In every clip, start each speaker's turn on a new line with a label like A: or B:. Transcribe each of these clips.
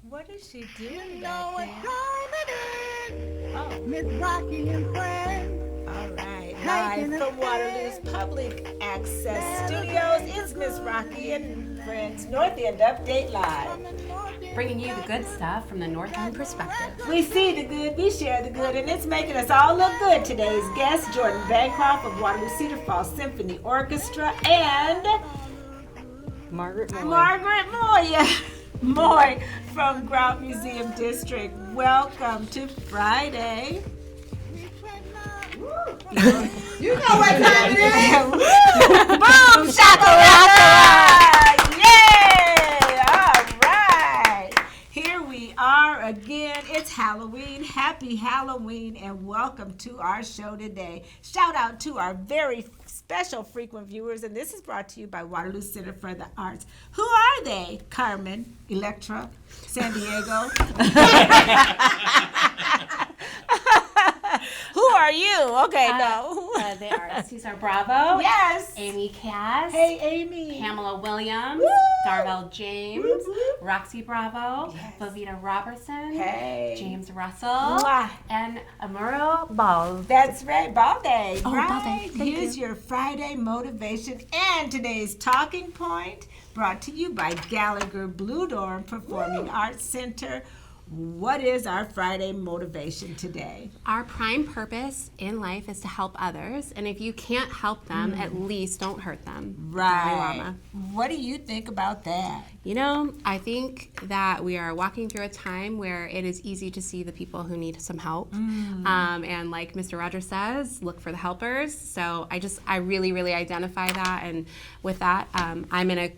A: What is she doing
B: You
A: back
B: know what
A: there?
B: time it is.
A: Oh,
B: Miss Rocki and friends.
A: all right.
B: Taking
A: Live
B: a
A: from Waterloo's
B: stand.
A: Public Access Studios, it's Miss Rocki and Friends North End Update Live.
C: Bringing you the good stuff from the North End perspective.
A: We see the good, we share the good, and it's making us all look good. Today's guest, Jordan Bancroft of Waterloo Cedar Falls Symphony Orchestra, and
D: Margaret Moye.
A: Margaret Moye. Moye from Grout Museum District. Welcome to Friday.
B: You know what time it is.
A: Boom, shakalaka! Yay! All right. Here we are again. It's Halloween. Happy Halloween and welcome to our show today. Shout out to our very special frequent viewers, and this is brought to you by Waterloo Center for the Arts. Who are they? Carmen, Electra, San Diego. Who are you? Okay, no.
C: They are Cesar Bravo.
A: Yes.
C: Amy Cass.
A: Hey, Amy.
C: Pamela Williams.
A: Woo!
C: Darvell James.
A: Woo, woo.
C: Roxy Bravo.
A: Yes.
C: Bovita Robertson.
A: Hey.
C: James Russell.
A: Mwah.
C: And Amuro Ball.
A: That's right, Balde.
C: Oh,
A: right.
C: Balde. Thank
A: Here's your Friday motivation and today's talking point brought to you by Gallagher Blue Dorm Performing Arts Center. What is our Friday motivation today?
C: Our prime purpose in life is to help others, and if you can't help them, at least don't hurt them. Dalai
A: Right.
C: Lama.
A: What do you think about that?
C: You know, I think that we are walking through a time where it is easy to see the people who need some help. And like Mr. Rogers says, look for the helpers. So I really identify that. And with that, I'm in a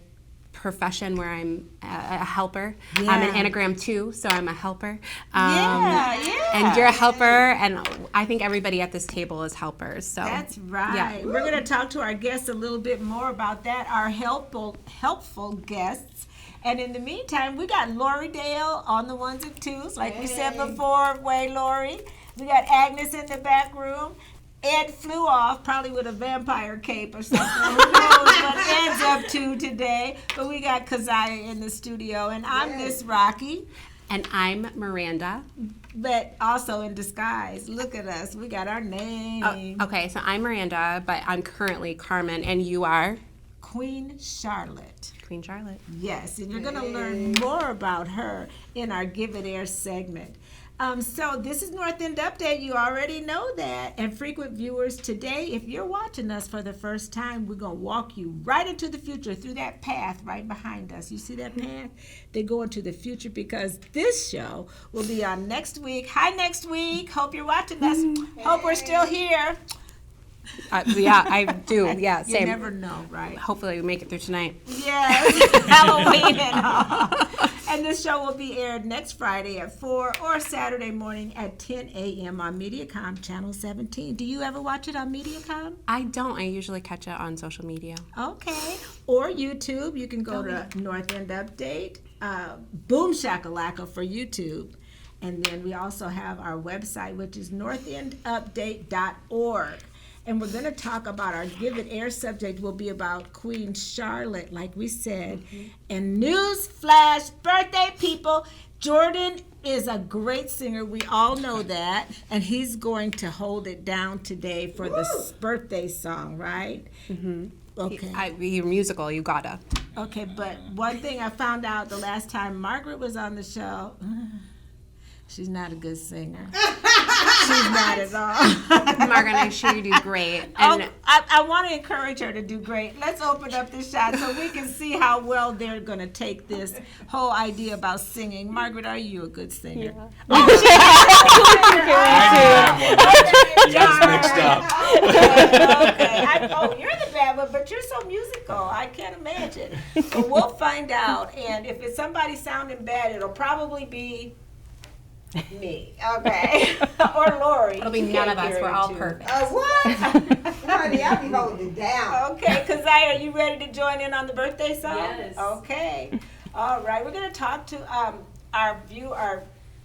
C: profession where I'm a helper. I'm an Enneagram 2, so I'm a helper.
A: Yeah.
C: And you're a helper, and I think everybody at this table is helpers. So
A: That's right.
C: Yeah.
A: We're going to talk to our guests a little bit more about that, our helpful guests. And in the meantime, we got Lori Dale on the ones and twos, like we said before. Way, Lori. We got Agnes in the back room. Ed flew off, probably with a vampire cape or something. Who knows what Ed's up to today? But we got Keziah in the studio, and I'm Miss Rocki,
C: and I'm Miranda.
A: but also in disguise. Look at us. We got our name.
C: Oh, okay, so I'm Miranda, but I'm currently Carmen, and you are
A: Queen Charlotte.
C: Queen Charlotte.
A: Yes, and you're going to learn more about her in our Give It Air segment. So this is North End Update. You already know that. And frequent viewers, today, if you're watching us for the first time, we're going to walk you right into the future through that path right behind us. You see that path? They go into the future because this show will be on next week. Hi, next week. Hope you're watching us. Hope we're still here.
C: Yeah, I do. Yeah,
A: You
C: same.
A: never know, right?
C: Hopefully we make it through tonight.
A: Yes, Halloween and all. And this show will be aired next Friday at 4 or Saturday morning at 10 a.m. on MediaCom Channel 17. Do you ever watch it on MediaCom?
C: I don't. I usually catch it on social media.
A: Okay. Or YouTube. You can go to North End Update, Boom Shakalaka for YouTube. And then we also have our website, which is northendupdate.org. And we're going to talk about our Give It Air subject will be about Queen Charlotte, like we said. And news flash, birthday people, Jordan is a great singer. We all know that. And he's going to hold it down today for the birthday song, right? Okay.
C: You're musical. You gotta.
A: Okay, but one thing I found out the last time Margaret was on the show, she's not a good singer. She's not at all.
C: Margaret, I'm sure you do great. And
A: I want to encourage her to do great. Let's open up the shot so we can see how well they're going to take this whole idea about singing. Margaret, are you a good singer?
E: I you guys mixed up.
A: Okay. You're the bad one, but you're so musical. I can't imagine. But we'll find out. And if it's somebody sounding bad, it'll probably be me. Okay. Or Lori.
C: it'll be none of us. We're all perfect.
B: What? Honey, I'll be holding it down.
A: Okay, Keziah, are you ready to join in on the birthday song?
C: Yes.
A: Okay. All right. We're going to talk to our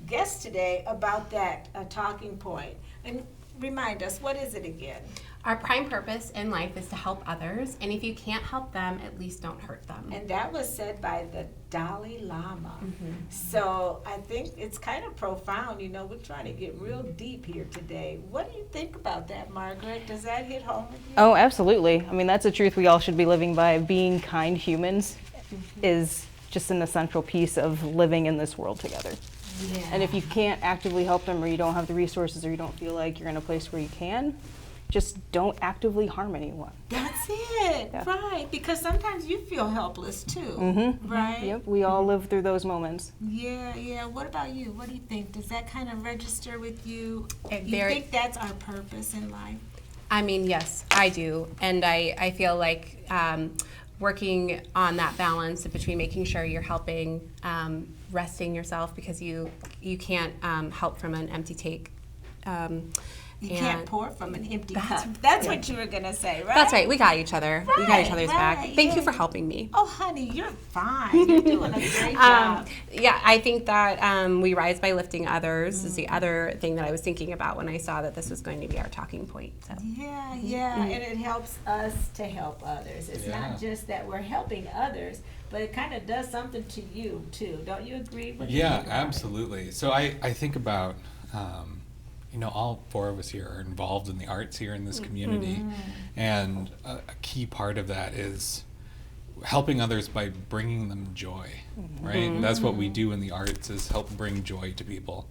A: guest today about that talking point. And remind us, what is it again?
C: Our prime purpose in life is to help others, and if you can't help them, at least don't hurt them.
A: And that was said by the Dalai Lama. So I think it's kind of profound. You know, we're trying to get real deep here today. What do you think about that, Margaret? Does that hit home with you?
D: Oh, absolutely. I mean, that's a truth we all should be living by. Being kind humans is just an essential piece of living in this world together.
A: Yeah.
D: And if you can't actively help them, or you don't have the resources, or you don't feel like you're in a place where you can, just don't actively harm anyone.
A: That's it,
D: Yeah.
A: right? Because sometimes you feel helpless too, right?
D: Yep, we all live through those moments.
A: Yeah, yeah. What about you? What do you think? Does that kind of register with you? You
C: Very-
A: think that's our purpose in life?
C: I mean, yes, I do. And I feel like working on that balance between making sure you're helping, resting yourself, because you can't help from an empty take.
A: You can't pour from an empty cup. That's what you were going to say, right?
C: That's right. We got each other. We got each other's back.
A: Right,
C: Thank
A: yeah.
C: you for helping me.
A: Oh, honey, you're fine. You're doing a great job.
C: Yeah, I think that we rise by lifting others is the other thing that I was thinking about when I saw that this was going to be our talking point. So.
A: Yeah, yeah, and it helps us to help others. It's not just that we're helping others, but it kind of does something to you too. Don't you agree with me?
E: Yeah, absolutely. So I think about, you know, all four of us here are involved in the arts here in this community. And a key part of that is helping others by bringing them joy, right? And that's what we do in the arts, is help bring joy to people.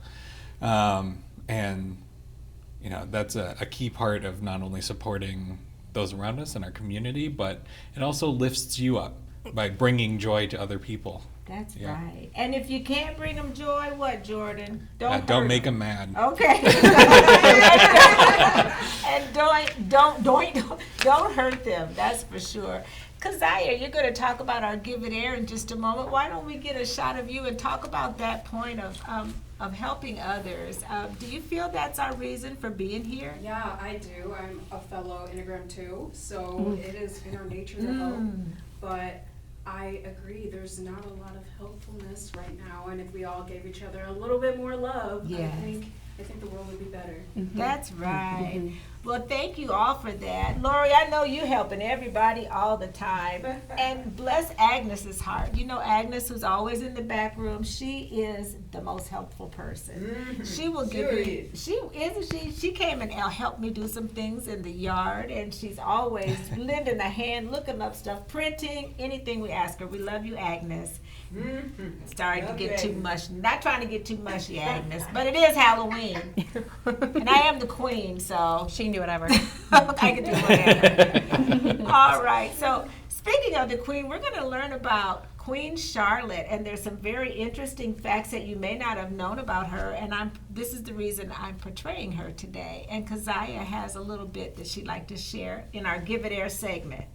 E: And, you know, that's a key part of not only supporting those around us in our community, but it also lifts you up by bringing joy to other people.
A: That's
E: Yeah.
A: right. And if you can't bring them joy, what, Jordan? Don't
E: Don't
A: hurt
E: make
A: 'em.
E: them mad.
A: Okay. And don't hurt them. That's for sure. Keziah, you're going to talk about our Give It Air in just a moment. Why don't we get a shot of you and talk about that point of helping others? Do you feel that's our reason for being here?
F: Yeah, I do. I'm a fellow Enneagram 2, so it is in our nature to help. But I agree, there's not a lot of helpfulness right now, and if we all gave each other a little bit more love,
A: Yes.
F: I think the world would be better.
A: That's right. Well, thank you all for that. Lori, I know you helping everybody all the time. And bless Agnes's heart. You know Agnes, who's always in the back room, she is the most helpful person. She will give you, she came and helped me do some things in the yard, and she's always lending a hand, looking up stuff, printing, anything we ask her. We love you, Agnes. Sorry to get too much. Not trying to get too mushy, Agnes, but it is Halloween, and I am the queen, so
C: She can do whatever.
A: I can do whatever. All right. So speaking of the queen, we're going to learn about Queen Charlotte, and there's some very interesting facts that you may not have known about her. And this is the reason I'm portraying her today. And Keziah has a little bit that she'd like to share in our Give It Air segment.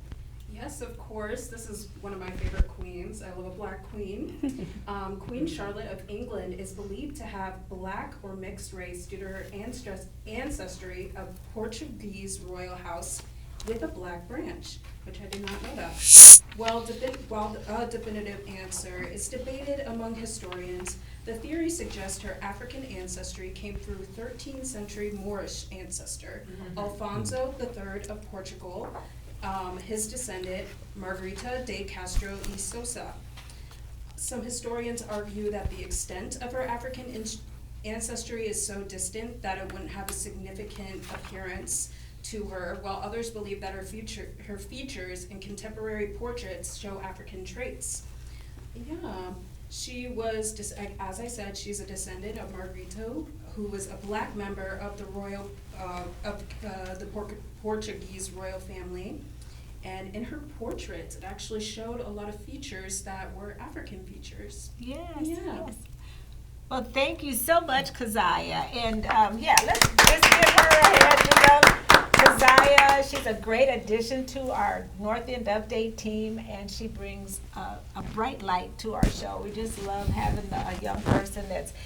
F: Yes, of course. This is one of my favorite queens. I love a black queen. Queen Charlotte of England is believed to have black or mixed race due to her ancestry of Portuguese royal house with a black branch, which I did not know that. While a definitive answer is debated among historians, the theory suggests her African ancestry came through 13th century Moorish ancestor, Alfonso III of Portugal, his descendant, Margarita de Castro y Sosa. Some historians argue that the extent of her African ancestry is so distant that it wouldn't have a significant appearance to her, while others believe that her features in contemporary portraits show African traits. Yeah, she was, as I said, she's a descendant of Margarita, who was a black member of the royal, Portuguese royal family. And in her portraits, it actually showed a lot of features that were African features.
A: Yes,
F: Yeah.
A: yes. Well, thank you so much, Keziah. And let's give her a hand. Keziah, she's a great addition to our North End Update team, and she brings a bright light to our show. We just love having a young person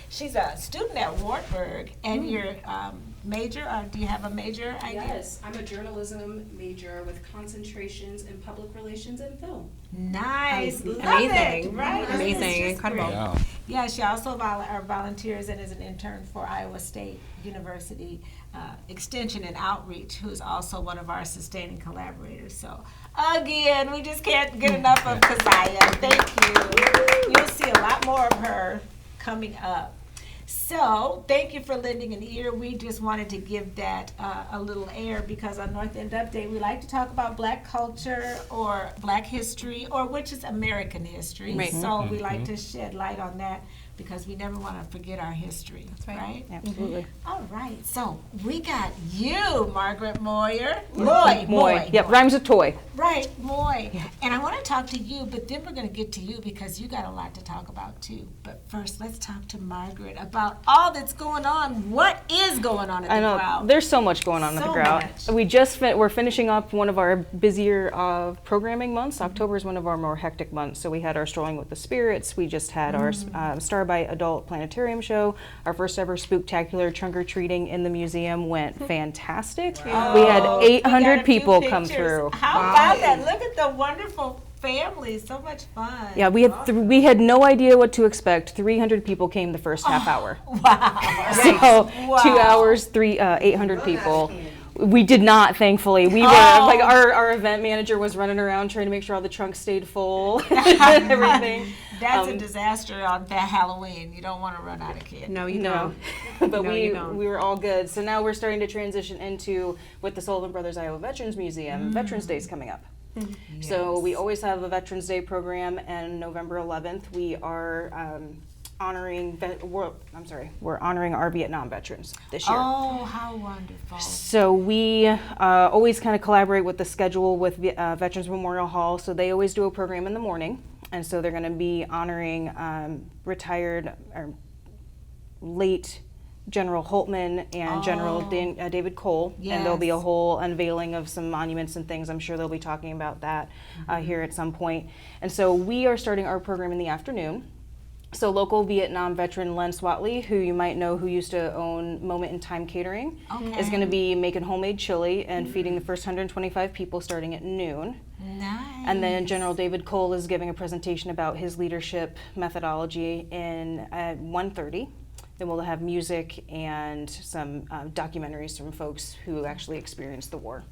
A: she's a student at Wartburg, and you're major, or do you have a major idea?
F: Yes, I'm a journalism major with concentrations in public relations and film.
A: Nice. Love
C: Amazing.
A: it, right?
C: Amazing.
A: It's just
C: Incredible.
A: great.
E: Yeah.
A: Yeah, she also volunteers and is an intern for Iowa State University Extension and Outreach, who's also one of our sustaining collaborators. So, again, we just can't get enough of Keziah. Thank you. You'll see a lot more of her coming up. So, thank you for lending an ear. We just wanted to give that a little air because on North End Update, we like to talk about Black culture or Black history, or which is American history.
C: Right.
A: So, we like to shed light on that because we never want to forget our history. That's
C: right.
D: Absolutely.
A: All right. So, we got you, Margaret Moyer. Moye.
D: Yep, rhymes with toy.
A: Right, Moye. And I want to talk to you, but then we're going to get to you because you got a lot to talk about too. But first, let's talk to Margaret about all that's going on. What is going on at the
D: I know
A: Grout?
D: there's so much going on at the
A: So
D: Grout.
A: much.
D: We're finishing up one of our busier programming months. October is one of our more hectic months. So we had our Strolling with the Spirits. We just had our Starbite Adult Planetarium show. Our first ever spooktacular trunk or treating in the museum went fantastic.
A: Wow.
D: We had
A: We
D: 800
A: got a few
D: people come
A: pictures.
D: through.
A: How about that? Look at the wonderful family. So much fun.
D: Yeah, we had no idea what to expect. 300 people came the first half hour.
A: Wow.
D: So
A: Wow.
D: 2 hours, 800 people. We did not, thankfully. We were
A: Oh.
D: like our event manager was running around trying to make sure all the trunks stayed full and everything.
A: That's a disaster on that Halloween. You don't want to run out of kids.
C: No, you
D: No,
C: don't.
D: but
C: No, you don't.
D: we were all good. So now we're starting to transition into with the Sullivan Brothers Iowa Veterans Museum. Veterans Day is coming up. So we always have a Veterans Day program, and November 11th we are we're honoring our Vietnam veterans this year.
A: Oh, how wonderful.
D: So we always kind of collaborate with the schedule with Veterans Memorial Hall. So they always do a program in the morning, and so they're going to be honoring retired or late General Holtman and General David Cole, and there'll be a
A: Yes.
D: whole unveiling of some monuments and things. I'm sure they'll be talking about that here at some point. And so we are starting our program in the afternoon. So local Vietnam veteran Len Swatley, who you might know, who used to own Moment in Time Catering, is going to be making homemade chili and feeding the first 125 people starting at noon.
A: Nice.
D: And then General David Cole is giving a presentation about his leadership methodology at 1:30. Then we'll have music and some documentaries from folks who actually experienced the war.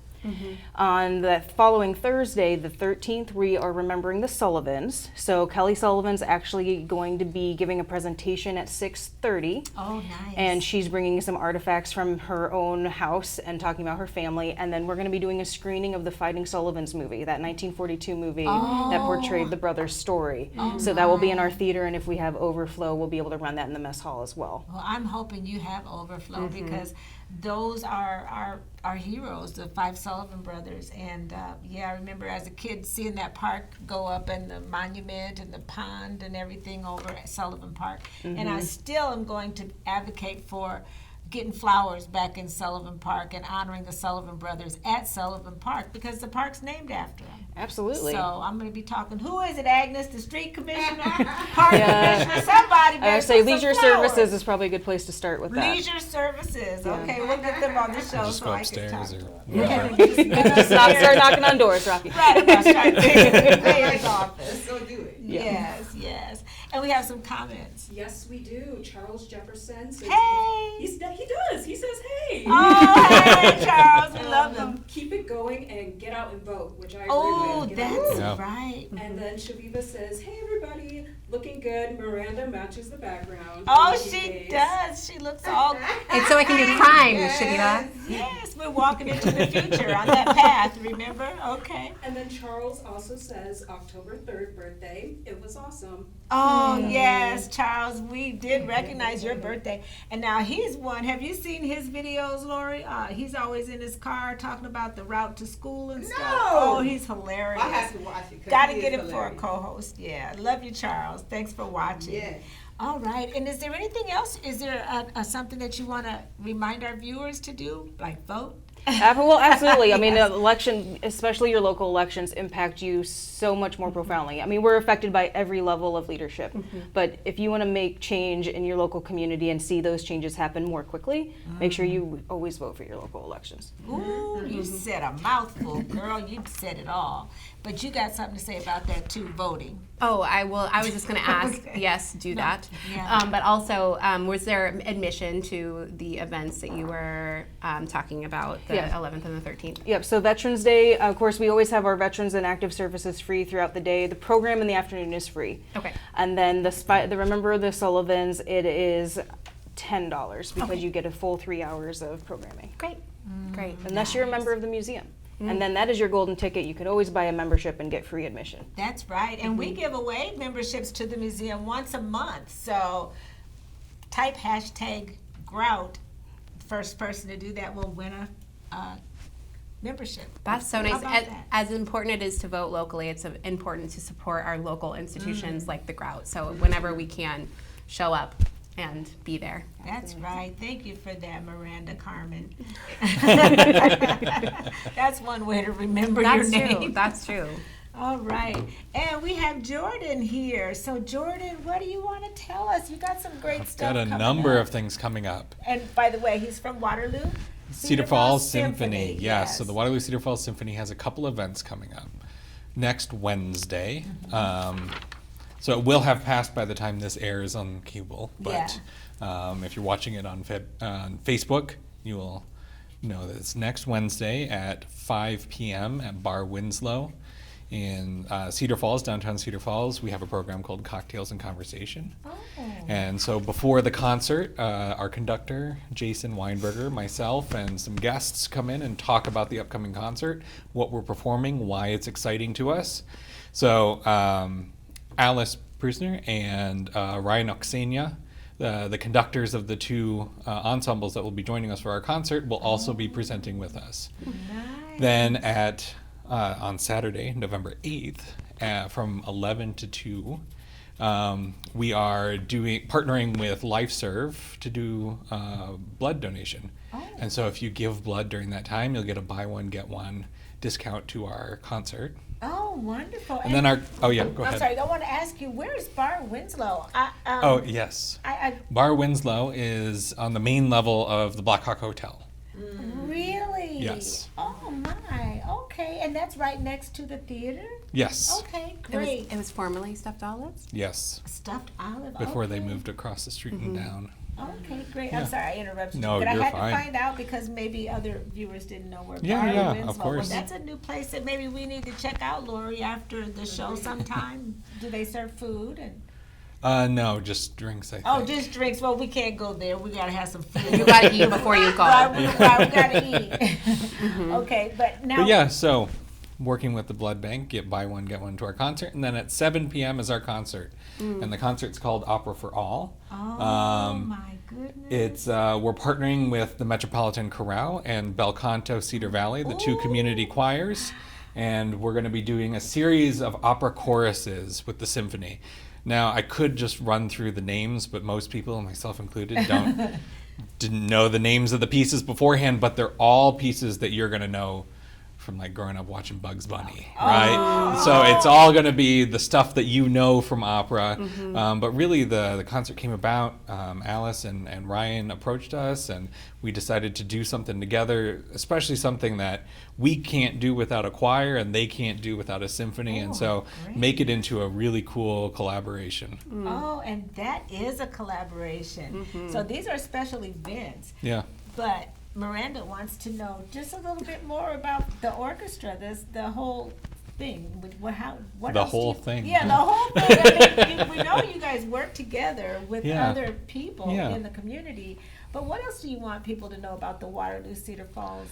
D: On the following Thursday, the 13th, we are remembering the Sullivans. So Kelly Sullivan's actually going to be giving a presentation at 6:30.
A: Oh, nice.
D: And she's bringing some artifacts from her own house and talking about her family. And then we're going to be doing a screening of the Fighting Sullivans movie, that 1942 movie that portrayed the brothers' story. So that will be in our theater, and if we have overflow, we'll be able to run that in the mess hall as well.
A: Well, I'm hoping you have overflow because those are our heroes, the 5 Sullivan brothers. And I remember as a kid seeing that park go up and the monument and the pond and everything over at Sullivan Park. And I still am going to advocate for getting flowers back in Sullivan Park and honoring the Sullivan brothers at Sullivan Park because the park's named after them.
D: Absolutely.
A: So I'm going to be talking. Who is it, Agnes? The street commissioner, park commissioner, somebody.
D: I
A: better
D: would say
A: put some
D: Leisure
A: flowers.
D: Services is probably a good place to start with that.
A: Leisure Services. Okay, we'll get them on the show
E: Just
A: so
E: go
A: I can talk
E: upstairs
A: to
E: or
A: them.
E: whatever.
D: Just start knocking on doors, Rocki.
A: Right, I'm gonna start taking the mayor's office.
B: Let's go do it.
A: Yes, yes. And we have some comments.
F: Yes, we do. Charles Jefferson says,
A: Hey!
F: he does. He says, hey.
A: Oh, hey, Charles, we love them.
F: Keep it going and get out and vote, which I agree
A: Oh,
F: with. Get out and
A: that's
F: vote.
E: Yeah.
A: right.
F: And then Shaviva says, hey everybody, looking good. Miranda matches the background.
A: Oh,
F: Thank you,
A: she
F: Paige.
A: does. She looks all.
C: It's so I can do crime, Shavita.
A: Yes, we're walking into the future on that path, remember? Okay.
F: And then Charles also says October 3rd birthday. It was awesome.
A: Oh, yes, Charles, we did recognize your birthday. And now he's one. Have you seen his videos, Lori? He's always in his car talking about the route to school and stuff.
B: No.
A: Oh, he's hilarious.
B: I have to watch it. 'cause
A: Got to
B: he
A: get
B: is
A: him for a
B: hilarious.
A: co-host. Yeah, love you, Charles. Thanks for watching.
B: Yes.
A: All right. And is there anything else? Is there something that you want to remind our viewers to do, like vote?
D: Well, absolutely. I mean, election, especially your local elections, impact you so much more profoundly. I mean, we're affected by every level of leadership. But if you want to make change in your local community and see those changes happen more quickly, make sure you always vote for your local elections.
A: Ooh, Ooh, you said a mouthful, girl. You said it all. But you got something to say about that too, voting.
C: Oh, I was just going to ask.
A: Okay.
C: Yes, do that.
A: Yeah.
C: But also, was there admission to the events that you were talking about, the
D: Yeah.
C: 11th and the 13th?
D: Yep, so Veterans Day, of course, we always have our veterans and active services free throughout the day. The program in the afternoon is free.
C: Okay.
D: And then the Remember the Sullivans, it is $10 because you get a full 3 hours of programming.
C: Great. Great.
D: Unless you're a member of the museum. And then that is your golden ticket. You can always buy a membership and get free admission.
A: That's right. And
C: Mm-hmm.
A: we give away memberships to the museum once a month. So type hashtag Grout. First person to do that will win a membership.
C: That's so
A: How
C: nice.
A: about that?
C: As important it is to vote locally, it's important to support our local institutions like the Grout. So whenever we can, show up and be there.
A: That's right. Thank you for that, Miranda Carmen. That's one way to remember
C: That's
A: your
C: true.
A: name.
C: That's true.
A: All right. And we have Jordan here. So Jordan, what do you want to tell us? You got some great stuff
E: Got a
A: coming
E: number
A: up.
E: of things coming up.
A: And by the way, he's from Waterloo.
E: Cedar Falls Symphony. Yes.
A: Yes.
E: So the Waterloo Cedar Falls Symphony has a couple events coming up. Next Wednesday. So it will have passed by the time this airs on cable. But if you're watching it on Facebook, you will know that it's next Wednesday at 5 p.m. at Bar Winslow in Cedar Falls, downtown Cedar Falls. We have a program called Cocktails and Conversation.
A: Oh.
E: And so before the concert, our conductor, Jason Weinberger, myself, and some guests come in and talk about the upcoming concert, what we're performing, why it's exciting to us. So Alice Prusner and Ryan Oksenia, the conductors of the two ensembles that will be joining us for our concert, will also be presenting with us.
A: Nice.
E: Then on Saturday, November 8th, from 11 to 2, we are partnering with LifeServe to do blood donation.
A: Oh.
E: And so if you give blood during that time, you'll get a buy one, get one discount to our concert.
A: Oh, wonderful.
E: And then go
A: I'm
E: ahead.
A: sorry, I want to ask you, where is Bar Winslow?
E: Oh, yes. Bar Winslow is on the main level of the Black Hawk Hotel.
A: Really?
E: Yes.
A: Oh, my. Okay. And that's right next to the theater?
E: Yes.
A: Okay,
C: It
A: great.
C: was formerly Stuffed Olives.
E: Yes.
A: Stuffed olive.
E: Before they
A: okay.
E: moved across the street and down.
A: Okay, great.
E: Yeah.
A: I'm sorry I interrupted
E: No,
A: you, but
E: you're
A: I had
E: fine.
A: to find out because maybe other viewers didn't know where
E: Yeah,
A: Bar
E: yeah,
A: Winslow
E: of
A: was.
E: course.
A: That's a new place that maybe we need to check out, Lori, after the show sometime. Do they serve food? And
E: No, just drinks, I think.
A: oh, just drinks. Well, we can't go there. We gotta have some food.
C: You got to eat before you go.
A: Right, we gotta eat. Okay, but now.
E: But yeah, so working with the blood bank, buy one, get one to our concert. And then at 7 p.m. is our concert. And the concert's called Opera for All.
A: Oh my goodness.
E: It's we're partnering with the Metropolitan Chorale and Bel Canto Cedar Valley, the two community choirs, and we're going to be doing a series of opera choruses with the symphony. Now, I could just run through the names, but most people, myself included, didn't know the names of the pieces beforehand, but they're all pieces that you're going to know from like growing up watching Bugs Bunny, right? So it's all going to be the stuff that you know from opera. But really, the concert came about. Alice and Ryan approached us, and we decided to do something together, especially something that we can't do without a choir and they can't do without a symphony. And so
A: great.
E: make it into a really cool collaboration.
A: Oh, and that is a collaboration. So these are special events.
E: Yeah.
A: But Miranda wants to know just a little bit more about the orchestra, the whole thing. What
E: The
A: else do
E: whole
A: you-
E: thing.
A: Yeah, the whole thing. I mean, we know you guys work together with
E: Yeah.
A: other people
E: Yeah.
A: in the community. But what else do you want people to know about the Waterloo Cedar Falls?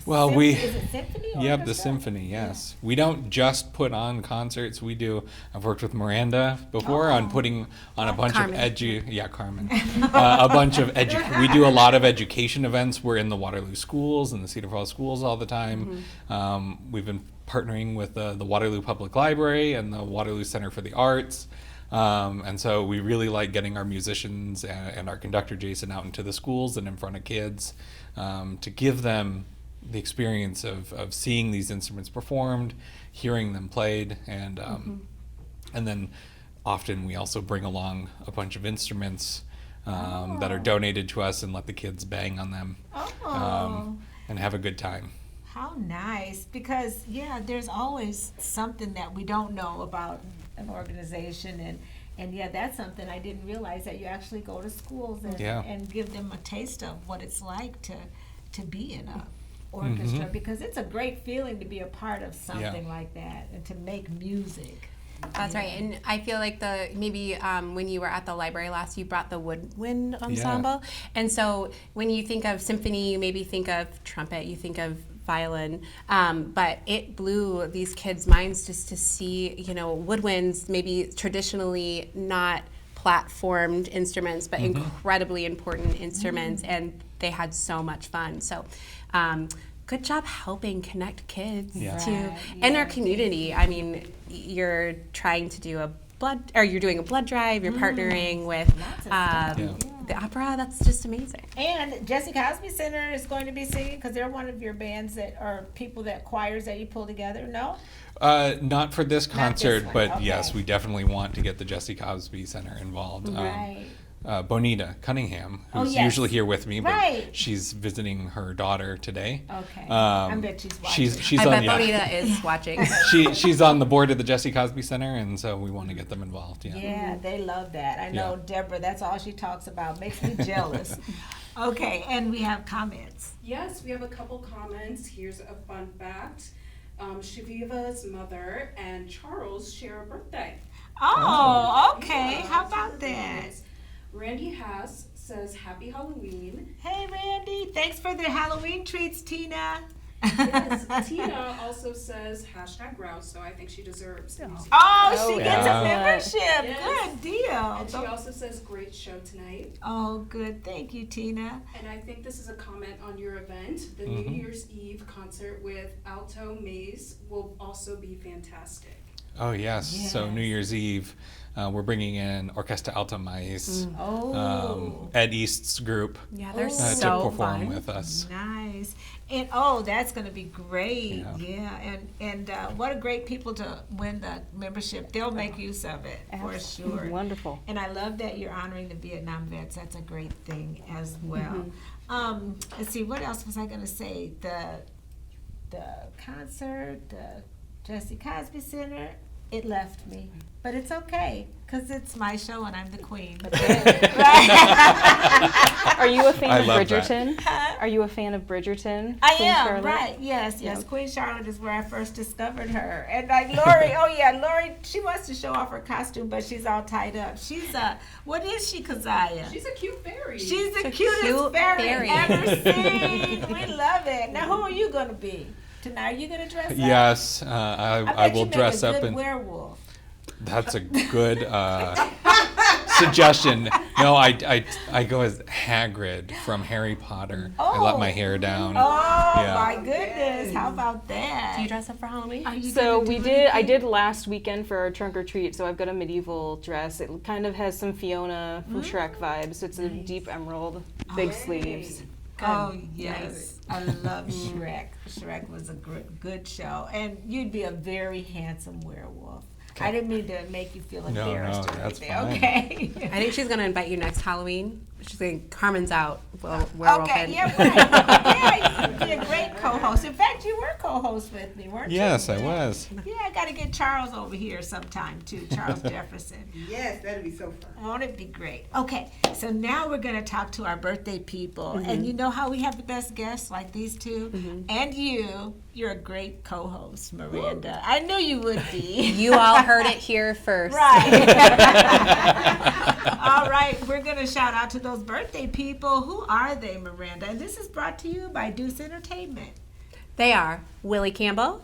E: Well,
A: Is it symphony?
E: Yep, the
A: orchestra?
E: symphony, yes. We don't just put on concerts. I've worked with Miranda before on putting on a bunch
C: Carmen.
E: of Carmen. A bunch of we do a lot of education events. We're in the Waterloo schools and the Cedar Falls schools all the time. We've been partnering with the Waterloo Public Library and the Waterloo Center for the Arts. And so we really like getting our musicians and our conductor Jason out into the schools and in front of kids to give them the experience of seeing these instruments performed, hearing them played, and then often we also bring along a bunch of instruments that are donated to us and let the kids bang on them
A: Oh.
E: and have a good time.
A: How nice. Because, yeah, there's always something that we don't know about an organization. And yeah, that's something I didn't realize, that you actually go to schools and give them a taste of what it's like to be in a orchestra, because it's a great feeling to be a part of something like that and to make music.
C: That's right, and I feel like when you were at the library last, you brought the woodwind ensemble, and so when you think of symphony, you maybe think of trumpet, you think of violin, but it blew these kids' minds just to see, woodwinds, maybe traditionally not platformed instruments, but incredibly important instruments, and they had so much fun. So. Good job helping connect kids in our community. I mean, you're trying to do you're doing a blood drive. You're partnering with the opera. That's just amazing.
A: And Jesse Cosby Center is going to be singing, because they're one of your bands choirs that you pull together. No.
E: Not for this concert, but
A: okay.
E: yes, we definitely want to get the Jesse Cosby Center involved.
A: Right.
E: Bonita Cunningham, who's usually here with me, but she's visiting her daughter today.
A: Okay. I bet she's watching.
E: She's
C: Bonita is watching.
E: She's on the board of the Jesse Cosby Center, and so we want to get them involved.
A: Yeah, they love that. I know Deborah, that's all she talks about. Makes me jealous. Okay, and we have comments.
F: Yes, we have a couple comments. Here's a fun fact. Shaviva's mother and Charles share a birthday.
A: Oh, okay. How about that?
F: Randy Haas says, Happy Halloween.
A: Hey, Randy. Thanks for the Halloween treats, Tina.
F: Yes, Tina also says #Grout, so I think she deserves it.
A: She gets a membership.
F: Yes.
A: Good deal.
F: And she also says, great show tonight.
A: Oh, good. Thank you, Tina.
F: And I think this is a comment on your event. The New Year's Eve concert with Alto Maze will also be fantastic.
E: Oh, yes. So New Year's Eve, we're bringing in Orquesta Alto Mais, Ed East's group,
C: Yeah, they're
E: to
C: so
E: perform
C: fun.
E: with us.
A: Nice. And that's going to be great. Yeah. And what a great people to win the membership. They'll make use of it for sure.
D: Wonderful.
A: And I love that you're honoring the Vietnam vets. That's a great thing as well. Let's see, what else was I going to say? The concert, the Jesse Cosby Center, it left me. But it's okay, because it's my show and I'm the queen.
D: Are you a fan
E: I
D: of
E: love
D: Bridgerton? Are you a fan of Bridgerton?
A: I
D: Queen
A: am,
D: Charlotte?
A: right, yes. Queen Charlotte is where I first discovered her. And like Lori, Lori, she wants to show off her costume, but she's all tied up. She's what is she, Keziah?
F: She's a cute fairy.
A: She's the cutest fairy ever seen. We love it. Now, who are you going to be? Tonight, are you going to dress up?
E: Yes, I will dress up
A: and werewolf.
E: That's a good suggestion. No, I go as Hagrid from Harry Potter. I let my hair down.
A: My goodness! How about that?
C: Do you dress up for Halloween?
D: So I did last weekend for our trunk or treat. So I've got a medieval dress. It kind of has some Fiona from Shrek vibes. It's a deep emerald, big sleeves.
A: Oh yes, I love Shrek. Shrek was a good show, and you'd be a very handsome werewolf. I didn't mean to make you feel embarrassed or
E: that's
A: anything.
E: fine.
A: Okay.
C: I think she's going to invite you next Halloween. She's going Carmen's out. Werewolf.
A: Okay, yeah, right. You'd be a great co-host. In fact, you were co-host with me, weren't you?
E: Yes, I was.
A: Yeah, I got to get Charles over here sometime too, Charles Jefferson.
B: Yes, that'd be so fun.
A: Won't it be great? Okay, so now we're going to talk to our birthday people. And you know how we have the best guests like these two? And you're a great co-host, Miranda. I knew you would be.
C: You all heard it here first.
A: Right. All right, we're going to shout out to those birthday people. Who are they, Miranda? And this is brought to you by Deuce Entertainment.
C: They are Willie Campbell.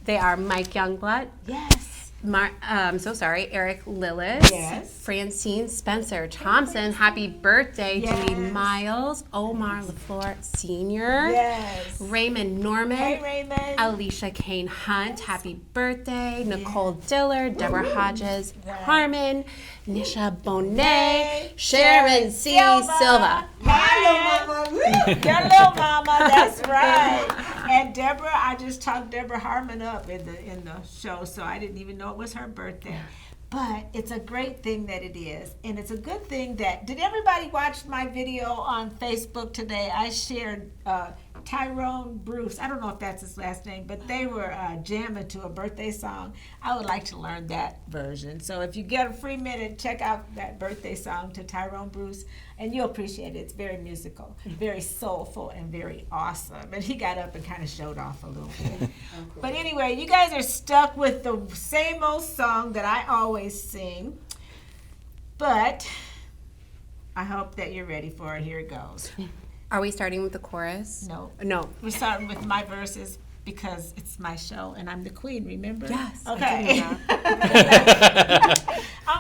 C: They are Mike Youngblood.
A: Yes.
C: Eric Lillis.
A: Yes.
C: Francine Spencer Thompson. Happy birthday,
A: Yes.
C: Judy Miles. Omar LaFleur Sr.
A: Yes.
C: Raymond Norman.
A: Hey, Raymond.
C: Alicia Kane Hunt. Happy birthday. Nicole Dillard. Deborah Hodges. Carmen. Nisha Bonet. Sharon C. Silva.
A: Hello, Mama. Hello, Mama. That's right. And Deborah, I just talked Deborah Harmon up in the show, so I didn't even know it was her birthday. But it's a great thing that it is. And it's a good thing that, did everybody watch my video on Facebook today? I shared Tyrone Bruce. I don't know if that's his last name, but they were jamming to a birthday song. I would like to learn that version. So if you get a free minute, check out that birthday song to Tyrone Bruce, and you'll appreciate it. It's very musical, very soulful, and very awesome. And he got up and kind of showed off a little bit. But anyway, you guys are stuck with the same old song that I always sing. But I hope that you're ready for it. Here it goes.
C: Are we starting with the chorus?
A: No.
C: No.
A: We're starting with my verses because it's my show and I'm the queen, remember?
C: Yes.
A: Okay. I'm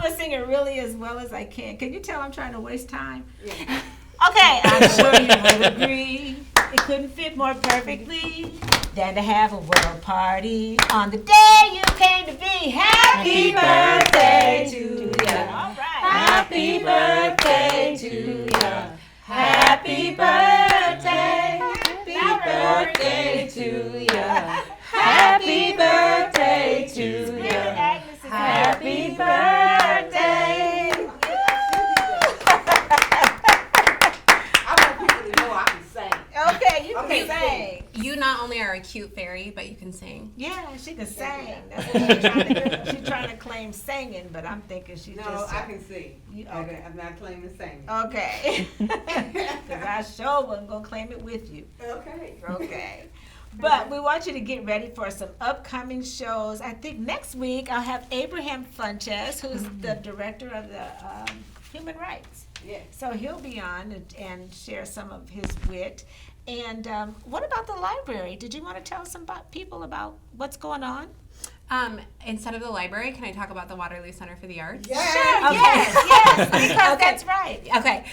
A: going to sing it really as well as I can. Can you tell I'm trying to waste time? Yeah. Okay. I'm sure you would agree. It couldn't fit more perfectly than to have a world party on the day you came to be. Happy birthday to you. All right. Happy birthday to you. Happy birthday. Happy birthday to you. Happy birthday to you. Happy birthday.
B: I want people to know I can sing.
A: Okay, you can sing.
C: You not only are a cute fairy, but you can sing.
A: Yeah, she can sing. That's what she's trying to, she's trying to claim singing, but I'm thinking she
B: No,
A: just.
B: I can sing.
A: Okay.
B: I'm not claiming singing.
A: Okay. Because I sure wasn't going to claim it with you.
B: Okay.
A: Okay. But we want you to get ready for some upcoming shows. I think next week I'll have Abraham Funches, who's the director of the Human Rights.
B: Yeah.
A: So he'll be on and share some of his wit. And what about the library? Did you want to tell some people about what's going on?
C: Instead of the library, can I talk about the Waterloo Center for the Arts?
B: Yeah.
A: Sure,
C: Okay.
A: yes, because
C: Okay.
A: that's right.
C: Okay.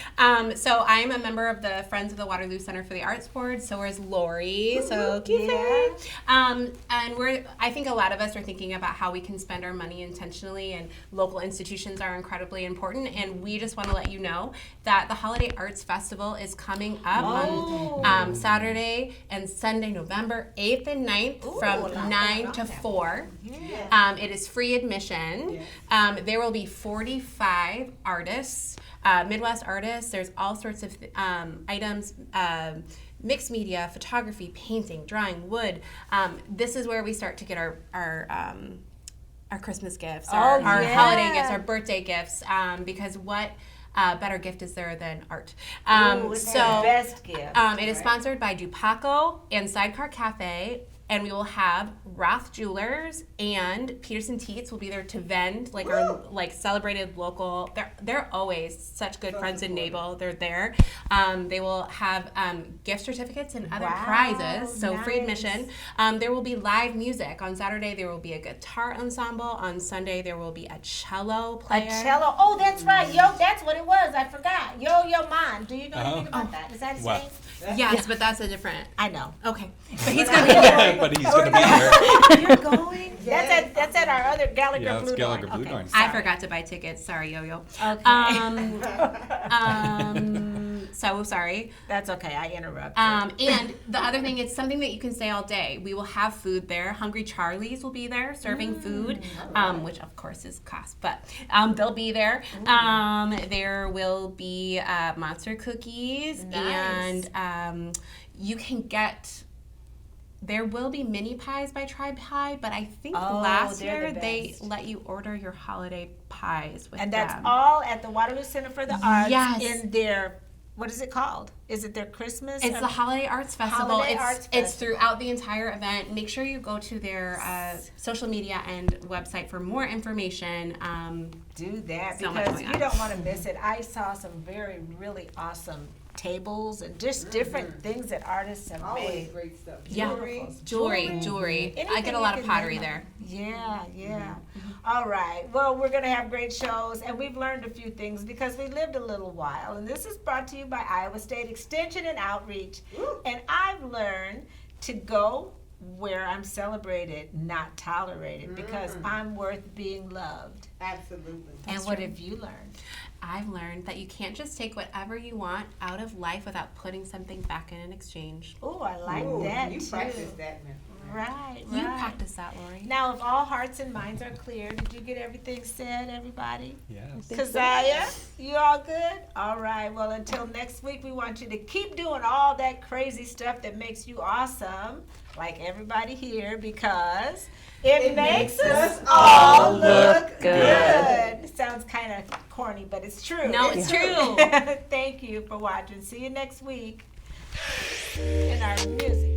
C: So I'm a member of the Friends of the Waterloo Center for the Arts Board. So is Lori. So cute.
A: Yeah.
C: And I think a lot of us are thinking about how we can spend our money intentionally, and local institutions are incredibly important. And we just want to let you know that the Holiday Arts Festival is coming up on Saturday and Sunday, November 8th and 9th from 9 to 4.
A: Yeah.
C: It is free admission. There will be 45 artists, Midwest artists. There's all sorts of items, mixed media, photography, painting, drawing, wood. This is where we start to get our Christmas gifts, our holiday gifts, our birthday gifts, because what better gift is there than art?
A: It's the best gift.
C: It is sponsored by Dupaco and Sidecar Cafe. And we will have Roth Jewelers and Peterson Teats will be there to vend our celebrated local. They're always such good friends in Naval. They're there. They will have gift certificates and other prizes. So free admission. There will be live music on Saturday. There will be a guitar ensemble. On Sunday there will be a cello player.
A: A cello. Oh, that's right. Yo, that's what it was. I forgot. Yo Man. Do you know anything about that? Is that his name?
C: Yes, but that's a different.
A: I know.
C: Okay, but he's gonna be there.
E: But he's going to be there.
A: You're going? That's at our other Gallagher
E: Yeah, it's
A: Blue
E: Gallagher
A: Dorn.
E: Blue Dorn.
C: I forgot to buy tickets. Sorry, Yo-Yo.
A: Okay.
C: So sorry.
A: That's okay. I interrupted.
C: And the other thing, it's something that you can stay all day. We will have food there. Hungry Charlie's will be there serving food, which of course is cost, but they'll be there. There will be monster cookies, and you can get. There will be mini pies by Tribe Pie, but I think last year they let you order your holiday pies with
A: and that's
C: them.
A: all at the Waterloo Center for the Arts
C: Yes.
A: in their, what is it called? Is it their Christmas?
C: It's the Holiday Arts Festival.
A: Holiday Arts
C: It's
A: Festival.
C: throughout the entire event. Make sure you go to their social media and website for more information.
A: Do that
C: So much
A: because
C: going
A: you
C: on.
A: don't want to miss it. I saw some really awesome tables and just different things that artists have
B: Always
A: made.
B: great stuff.
C: Yeah. Jewelry. I get a lot of pottery there.
A: Yeah. All right. Well, we're going to have great shows, and we've learned a few things because we lived a little while. And this is brought to you by Iowa State Extension and Outreach. And I've learned to go where I'm celebrated, not tolerated, because I'm worth being loved.
B: Absolutely.
A: And what have you learned?
C: I've learned that you can't just take whatever you want out of life without putting something back in exchange.
A: Oh, I like
B: Ooh,
A: that
B: you
A: too.
B: practice that, man.
A: Right,
C: You
A: right.
C: practice that, Lori.
A: Now, if all hearts and minds are clear, did you get everything said, everybody?
E: Yes.
A: Keziah, you all good? All right. Well, until next week, we want you to keep doing all that crazy stuff that makes you awesome, like everybody here, because it makes us all look good. It sounds kind of corny, but it's true.
C: No, it's true.
A: Thank you for watching. See you next week in our music.